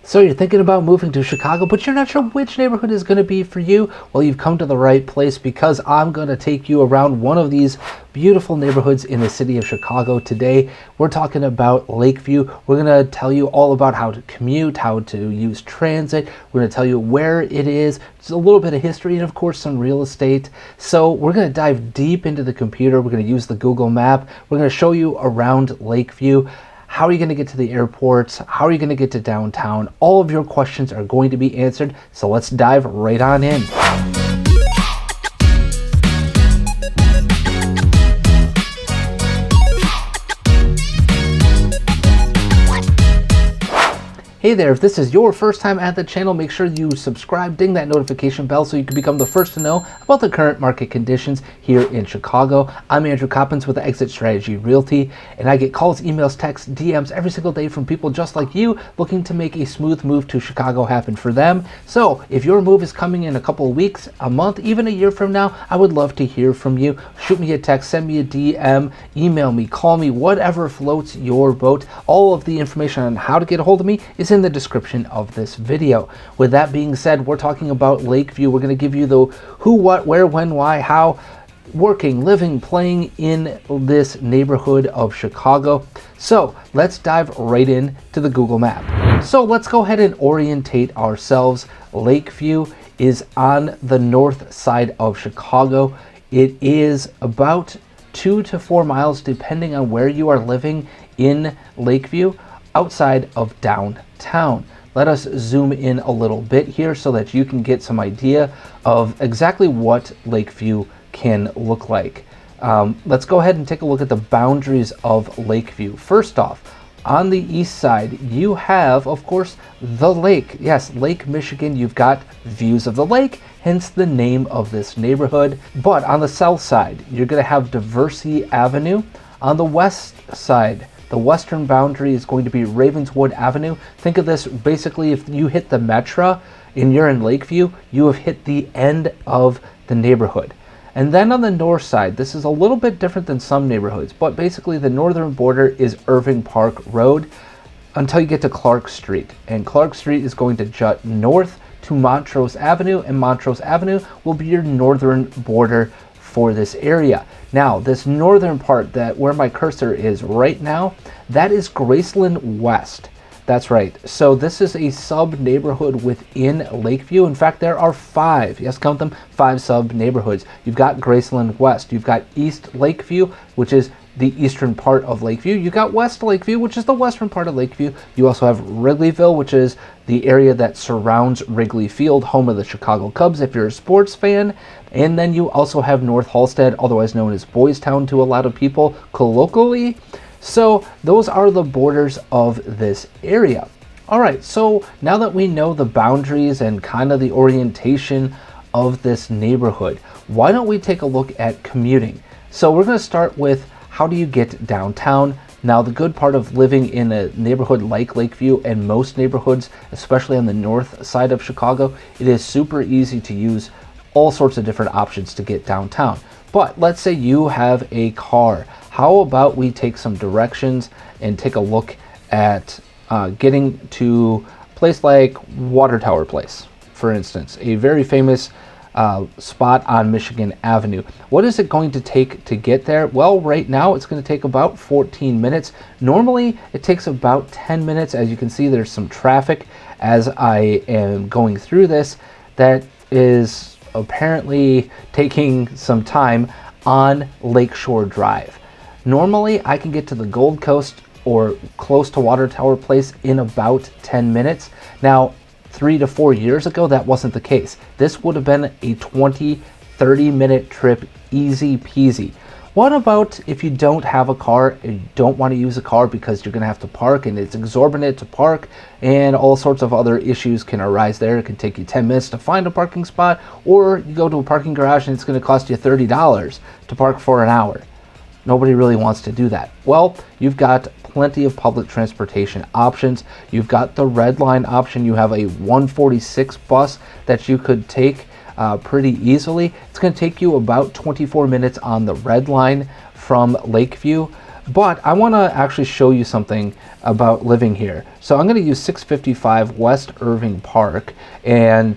So you're thinking about moving to Chicago, but you're not sure which neighborhood is going to be for you? Well, you've come to the right place because I'm going to take you around one of these beautiful neighborhoods in the city of Chicago today. We're talking about Lakeview. We're going to tell you all about how to commute, how to use transit. We're going to tell you where it is. Just a little bit of history and, of course, some real estate. So we're going to dive deep into the computer. We're going to use the Google map. We're going to show you around Lakeview. How are you going to get to the airport? How are you going to get to downtown? All of your questions are going to be answered, so let's dive right on in. Hey there, if this is your first time at the channel, make sure you subscribe, ding that notification bell so you can become the first to know about the current market conditions here in Chicago. I'm Andrew Coppins with Exit Strategy Realty, and I get calls, emails, texts, DMs every single day from people just like you looking to make a smooth move to Chicago happen for them. So if your move is coming in a couple of weeks, a month, even a year from now, I would love to hear from you. Shoot me a text, send me a DM, email me, call me, whatever floats your boat. All of the information on how to get a hold of me is in the description of this video. With that being said, we're talking about Lakeview. We're going to give you the who, what, where, when, why, how, working, living, playing in this neighborhood of Chicago. So let's dive right into the Google map. So let's go ahead and orientate ourselves. Lakeview is on the north side of Chicago. It is about 2 to 4 miles, depending on where you are living in Lakeview, outside of downtown. Let us zoom in a little bit here so that you can get some idea of exactly what Lakeview can look like. Let's go ahead and take a look at the boundaries of Lakeview. First off, on the east side, you have, of course, the lake. Yes, Lake Michigan. You've got views of the lake, hence the name of this neighborhood. But on the south side, you're going to have Broadway Avenue. On the west side, the western boundary is going to be Ravenswood Avenue. Think of this basically, if you hit the Metro and you're in Lakeview, you have hit the end of the neighborhood. And then on the north side, this is a little bit different than some neighborhoods, but basically the northern border is Irving Park Road until you get to Clark Street. And Clark Street is going to jut north to Montrose Avenue, and Montrose Avenue will be your northern border for this area. Now, this northern part, that where my cursor is right now, that is Graceland West. That's right. So this is a sub neighborhood within Lakeview. In fact, there are 5, yes, count them, 5 sub neighborhoods. You've got Graceland West. You've got East Lakeview, which is the eastern part of Lakeview. You got West Lakeview, which is the western part of Lakeview. You also have Wrigleyville, which is the area that surrounds Wrigley Field, home of the Chicago Cubs, if you're a sports fan. And then you also have North Halsted, otherwise known as Boys Town to a lot of people colloquially. So those are the borders of this area. All right, so now that we know the boundaries and kind of the orientation of this neighborhood, why don't we take a look at commuting? So we're going to start with, how do you get downtown? Now, the good part of living in a neighborhood like Lakeview and most neighborhoods, especially on the north side of Chicago, it is super easy to use all sorts of different options to get downtown. But let's say you have a car. How about we take some directions and take a look at getting to a place like Water Tower Place, for instance, a very famous spot on Michigan Avenue. What is it going to take to get there? Well, right now it's going to take about 14 minutes. Normally it takes about 10 minutes. As you can see, there's some traffic as I am going through this that is apparently taking some time on Lakeshore Drive. Normally I can get to the Gold Coast or close to Water Tower Place in about 10 minutes. Now, 3 to 4 years ago, that wasn't the case. This would have been a 20-30 minute trip, easy peasy. What about if you don't have a car and you don't want to use a car because you're going to have to park and it's exorbitant to park and all sorts of other issues can arise there? It can take you 10 minutes to find a parking spot, or you go to a parking garage and it's going to cost you $30 to park for an hour. Nobody really wants to do that. Well, you've got plenty of public transportation options. You've got the Red Line option. You have a 146 bus that you could take pretty easily. It's going to take you about 24 minutes on the Red Line from Lakeview. But I want to actually show you something about living here. So I'm going to use 655 West Irving Park, and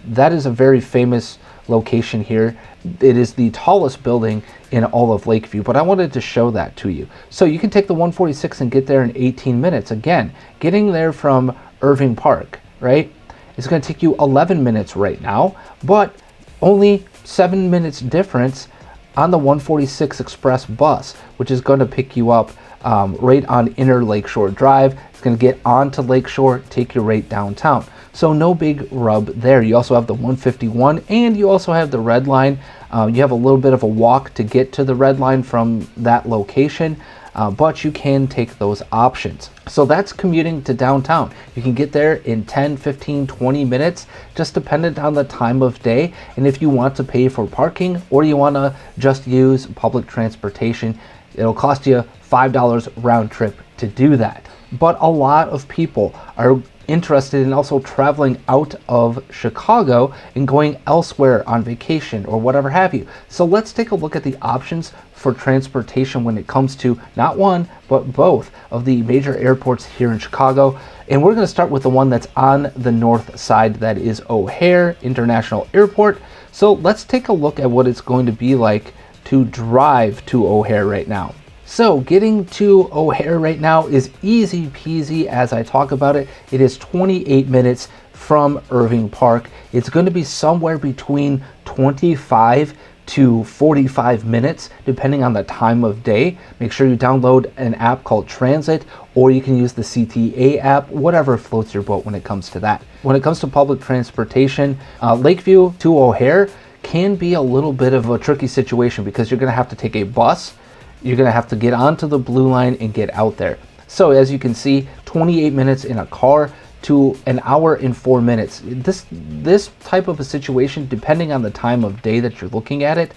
that is a very famous location here. It is the tallest building in all of Lakeview, but I wanted to show that to you. So you can take the 146 and get there in 18 minutes. Again, getting there from Irving Park, right, it's going to take you 11 minutes right now, but only 7 minutes difference on the 146 Express bus, which is going to pick you up right on Inner Lakeshore Drive. It's going to get onto Lakeshore, take you right downtown. So no big rub there. You also have the 151 and you also have the Red Line. You have a little bit of a walk to get to the Red Line from that location, but you can take those options. So that's commuting to downtown. You can get there in 10, 15, 20 minutes, just dependent on the time of day. And if you want to pay for parking or you want to just use public transportation, it'll cost you $5 round trip to do that. But a lot of people are interested in also traveling out of Chicago and going elsewhere on vacation or whatever have you. So let's take a look at the options for transportation when it comes to not one, but both of the major airports here in Chicago. And we're going to start with the one that's on the north side, that is O'Hare International Airport. So let's take a look at what it's going to be like to drive to O'Hare right now. So getting to O'Hare right now is easy peasy as I talk about it. It is 28 minutes from Irving Park. It's going to be somewhere between 25 to 45 minutes depending on the time of day. Make sure you download an app called Transit, or you can use the CTA app, whatever floats your boat when it comes to that. When it comes to public transportation, Lakeview to O'Hare can be a little bit of a tricky situation because you're going to have to take a bus. You're going to have to get onto the Blue Line and get out there. So as you can see, 28 minutes in a car to an hour and 4 minutes. This type of a situation, depending on the time of day that you're looking at it,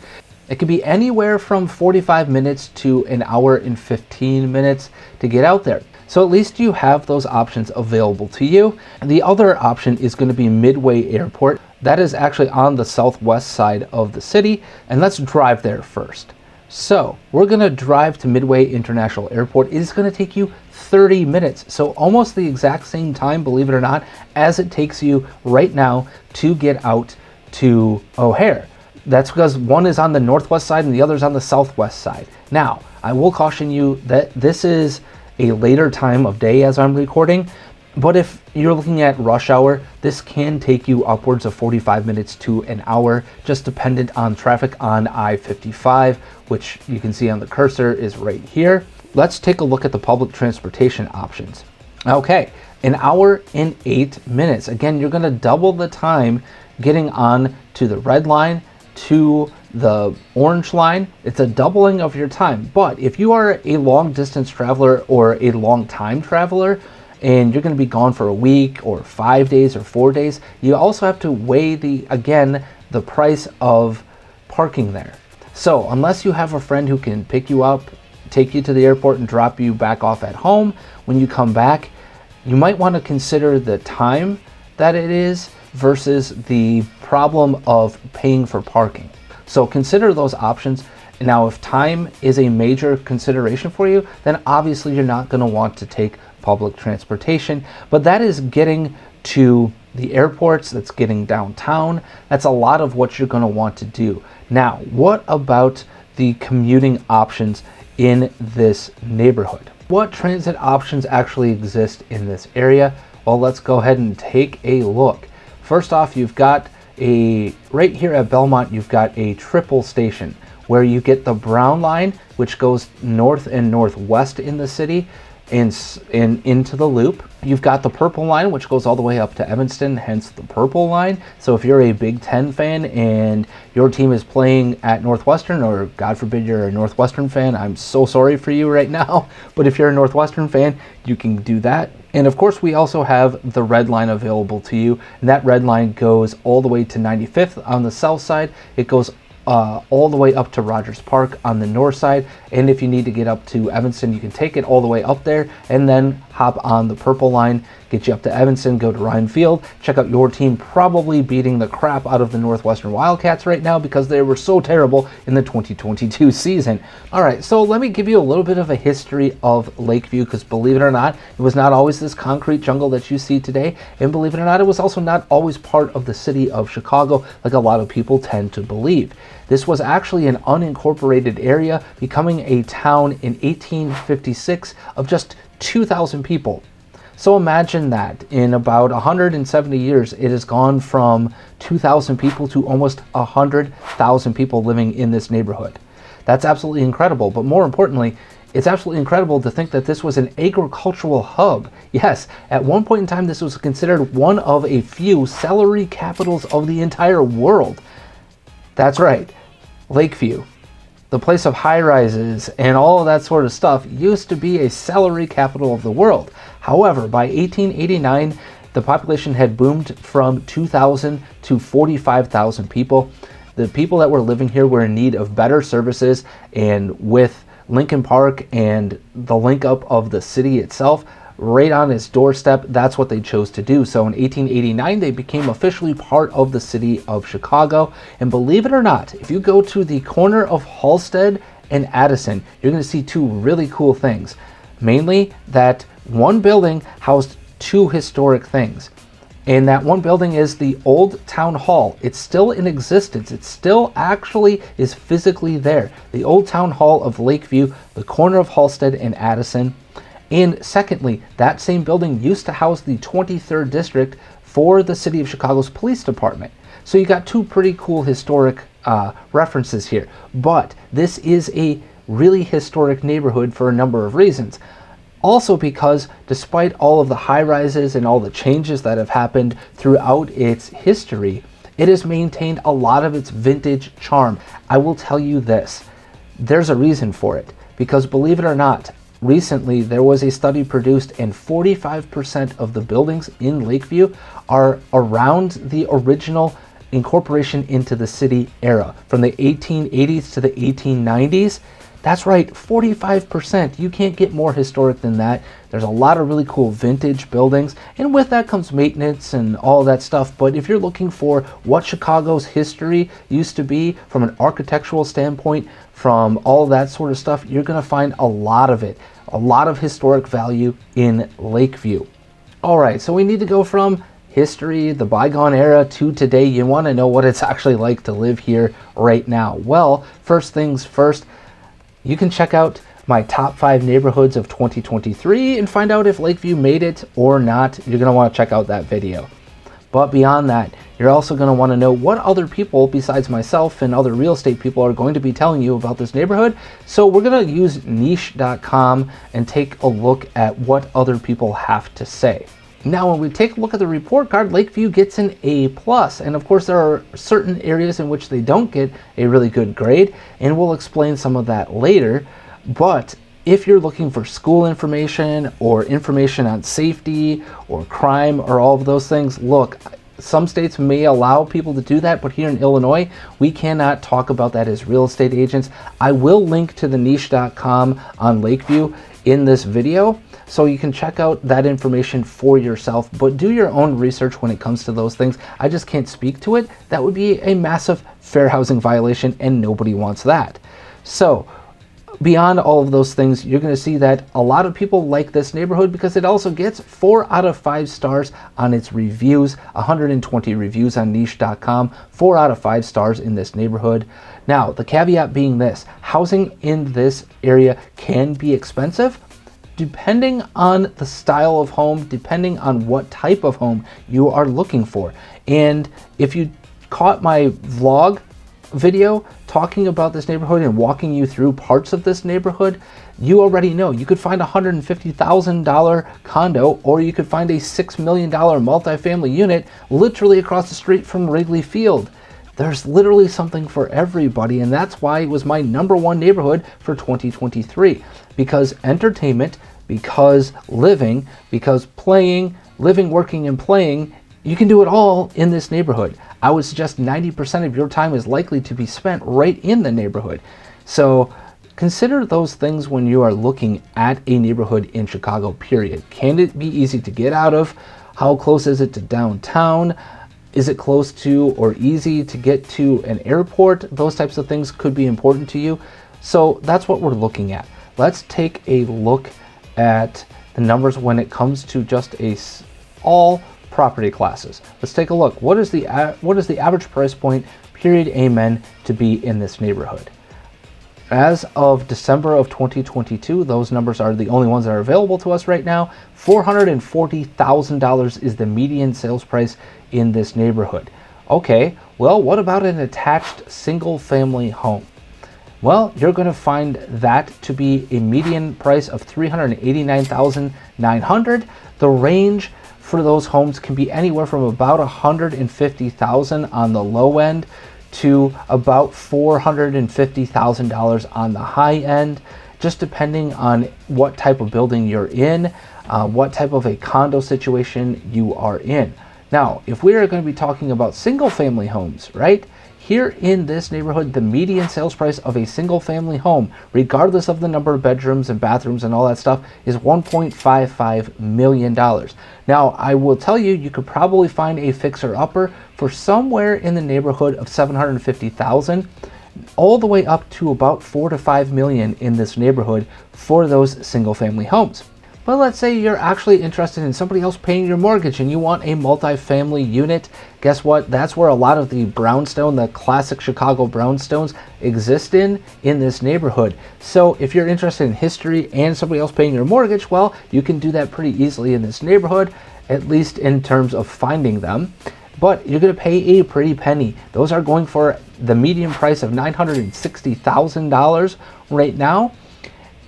it could be anywhere from 45 minutes to an hour and 15 minutes to get out there. So at least you have those options available to you. The other option is going to be Midway Airport. That is actually on the southwest side of the city, and let's drive there first. So we're going to drive to Midway International Airport. It is going to take you 30 minutes. So almost the exact same time, believe it or not, as it takes you right now to get out to O'Hare. That's because one is on the northwest side and the other is on the southwest side. Now, I will caution you that this is a later time of day as I'm recording. But if you're looking at rush hour, this can take you upwards of 45 minutes to an hour, just dependent on traffic on I-55, which you can see on the cursor is right here. Let's take a look at the public transportation options. Okay, an hour and 8 minutes. Again, you're going to double the time getting on to the Red Line, to the Orange Line. It's a doubling of your time. But if you are a long distance traveler or a long time traveler, and you're going to be gone for a week or 5 days or 4 days, you also have to weigh the price of parking there. So unless you have a friend who can pick you up, take you to the airport and drop you back off at home, when you come back, you might want to consider the time that it is versus the problem of paying for parking. So consider those options. Now, if time is a major consideration for you, then obviously you're not going to want to take public transportation, but that is getting to the airports, that's getting downtown. That's a lot of what you're going to want to do. Now, what about the commuting options in this neighborhood? What transit options actually exist in this area? Well, let's go ahead and take a look. First off, you've got right here at Belmont, you've got a triple station where you get the Brown Line, which goes north and northwest in the city and into the Loop. You've got the Purple Line, which goes all the way up to Evanston, hence the Purple Line. So if you're a Big Ten fan and your team is playing at Northwestern, or God forbid you're a Northwestern fan, I'm so sorry for you right now, but if you're a Northwestern fan, you can do that. And of course, we also have the Red Line available to you, and that Red Line goes all the way to 95th on the south side. It goes all the way up to Rogers Park on the north side. And if you need to get up to Evanston, you can take it all the way up there and then hop on the purple line, get you up to Evanston, go to Wrigley Field, check out your team probably beating the crap out of the Northwestern Wildcats right now because they were so terrible in the 2022 season. All right, so let me give you a little bit of a history of Lakeview, because believe it or not, it was not always this concrete jungle that you see today. And believe it or not, it was also not always part of the city of Chicago like a lot of people tend to believe. This was actually an unincorporated area, becoming a town in 1856 of just 2,000 people. So imagine that in about 170 years, it has gone from 2,000 people to almost 100,000 people living in this neighborhood. That's absolutely incredible. But more importantly, it's absolutely incredible to think that this was an agricultural hub. Yes, at one point in time, this was considered one of a few celery capitals of the entire world. That's right, Lakeview, the place of high rises and all of that sort of stuff, used to be a celery capital of the world. However, by 1889, the population had boomed from 2,000 to 45,000 people. The people that were living here were in need of better services, and with Lincoln Park and the link up of the city itself right on its doorstep, that's what they chose to do. So in 1889, they became officially part of the city of Chicago. And believe it or not, if you go to the corner of Halsted and Addison, you're going to see two really cool things. Mainly that one building housed two historic things. And that one building is the old town hall. It's still in existence. It still actually is physically there. The old town hall of Lakeview, the corner of Halsted and Addison. And secondly, that same building used to house the 23rd district for the city of Chicago's police department. So you got two pretty cool historic references here. But this is a really historic neighborhood for a number of reasons. Also because despite all of the high rises and all the changes that have happened throughout its history, it has maintained a lot of its vintage charm. I will tell you this, there's a reason for it, because believe it or not, recently there was a study produced and 45% of the buildings in Lakeview are around the original incorporation into the city era, from the 1880s to the 1890s. That's right, 45%. You can't get more historic than that. There's a lot of really cool vintage buildings, and with that comes maintenance and all that stuff. But if you're looking for what Chicago's history used to be from an architectural standpoint, from all that sort of stuff, you're going to find a lot of it, a lot of historic value in Lakeview. All right, so we need to go from history, the bygone era, to today. You want to know what it's actually like to live here right now. Well, first things first, you can check out my top 5 neighborhoods of 2023 and find out if Lakeview made it or not. You're going to want to check out that video. But beyond that, you're also going to want to know what other people besides myself and other real estate people are going to be telling you about this neighborhood. So we're going to use niche.com and take a look at what other people have to say. Now, when we take a look at the report card, Lakeview gets an A+, and of course there are certain areas in which they don't get a really good grade, and we'll explain some of that later. But if you're looking for school information or information on safety or crime or all of those things, look, some states may allow people to do that, but here in Illinois, we cannot talk about that as real estate agents. I will link to the niche.com on Lakeview in this video, so you can check out that information for yourself, but do your own research when it comes to those things. I just can't speak to it. That would be a massive fair housing violation, and nobody wants that. So beyond all of those things, you're going to see that a lot of people like this neighborhood because it also gets 4 out of 5 stars on its reviews, 120 reviews on niche.com, 4 out of 5 stars in this neighborhood. Now, the caveat being this, housing in this area can be expensive, depending on the style of home, depending on what type of home you are looking for. And if you caught my vlog video talking about this neighborhood and walking you through parts of this neighborhood, you already know you could find a $150,000 condo, or you could find a $6 million multifamily unit literally across the street from Wrigley Field. There's literally something for everybody, and that's why it was my #1 neighborhood for 2023. Because entertainment, because living, because playing, living, working, and playing, you can do it all in this neighborhood. I would suggest 90% of your time is likely to be spent right in the neighborhood. So consider those things when you are looking at a neighborhood in Chicago, period. Can it be easy to get out of? How close is it to downtown? Is it close to or easy to get to an airport? Those types of things could be important to you. So that's what we're looking at. Let's take a look at the numbers when it comes to just all property classes. Let's take a look. What is the average price point, period, amen, to be in this neighborhood? As of December of 2022, those numbers are the only ones that are available to us right now. $440,000 is the median sales price in this neighborhood. Okay, well, what about an attached single-family home? Well, you're going to find that to be a median price of $389,900. The range for those homes can be anywhere from about $150,000 on the low end to about $450,000 on the high end, just depending on what type of building you're in, what type of a condo situation you are in. Now, if we are going to be talking about single family homes, right? Here in this neighborhood, the median sales price of a single family home, regardless of the number of bedrooms and bathrooms and all that stuff, is $1.55 million. Now, I will tell you, you could probably find a fixer-upper for somewhere in the neighborhood of $750,000, all the way up to about $4 to $5 million in this neighborhood for those single family homes. But let's say you're actually interested in somebody else paying your mortgage and you want a multi-family unit. Guess what? That's where a lot of the brownstone, the classic Chicago brownstones, exist in this neighborhood. So if you're interested in history and somebody else paying your mortgage, well, you can do that pretty easily in this neighborhood, at least in terms of finding them. But you're going to pay a pretty penny. Those are going for the median price of $960,000 right now.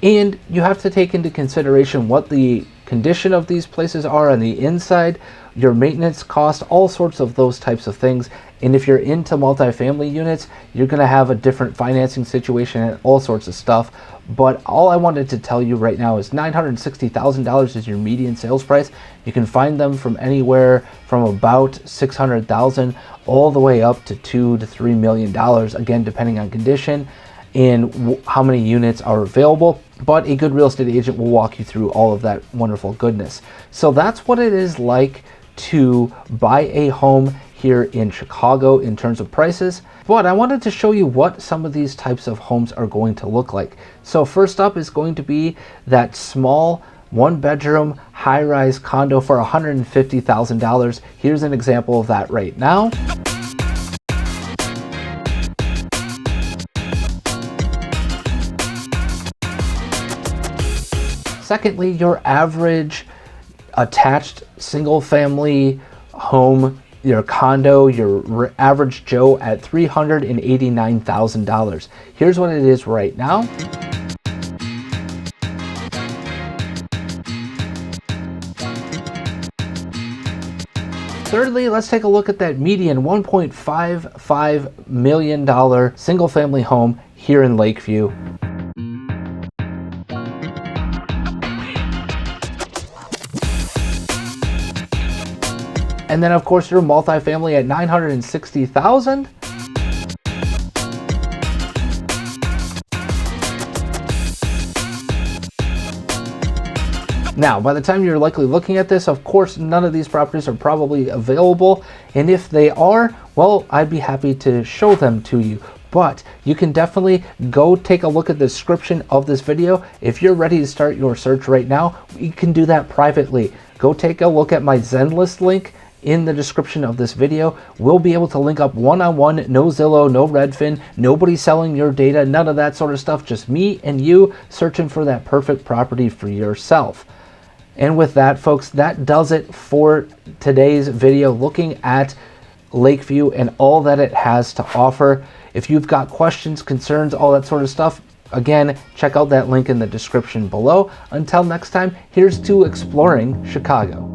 And you have to take into consideration what the condition of these places are on the inside, your maintenance cost, all sorts of those types of things. And if you're into multifamily units, you're going to have a different financing situation and all sorts of stuff. But all I wanted to tell you right now is $960,000 is your median sales price. You can find them from anywhere from about $600,000 all the way up to $2 to $3 million, again, depending on condition and how many units are available. But a good real estate agent will walk you through all of that wonderful goodness. So that's what it is like to buy a home here in Chicago in terms of prices. But I wanted to show you what some of these types of homes are going to look like. So first up is going to be that small one-bedroom high-rise condo for $150,000. Here's an example of that right now. Secondly, your average attached single-family home, your condo, your average Joe at $389,000. Here's what it is right now. Thirdly, let's take a look at that median $1.55 million single-family home here in Lakeview. And then, of course, your multifamily at $960,000. Now, by the time you're likely looking at this, of course, none of these properties are probably available. And if they are, well, I'd be happy to show them to you. But you can definitely go take a look at the description of this video. If you're ready to start your search right now, you can do that privately. Go take a look at my Zenlist link in the description of this video. We'll be able to link up one-on-one, no Zillow, no Redfin, nobody selling your data, none of that sort of stuff, just me and you searching for that perfect property for yourself. And with that, folks, that does it for today's video looking at Lakeview and all that it has to offer. If you've got questions, concerns, all that sort of stuff, again, check out that link in the description below. Until next time, here's to exploring Chicago.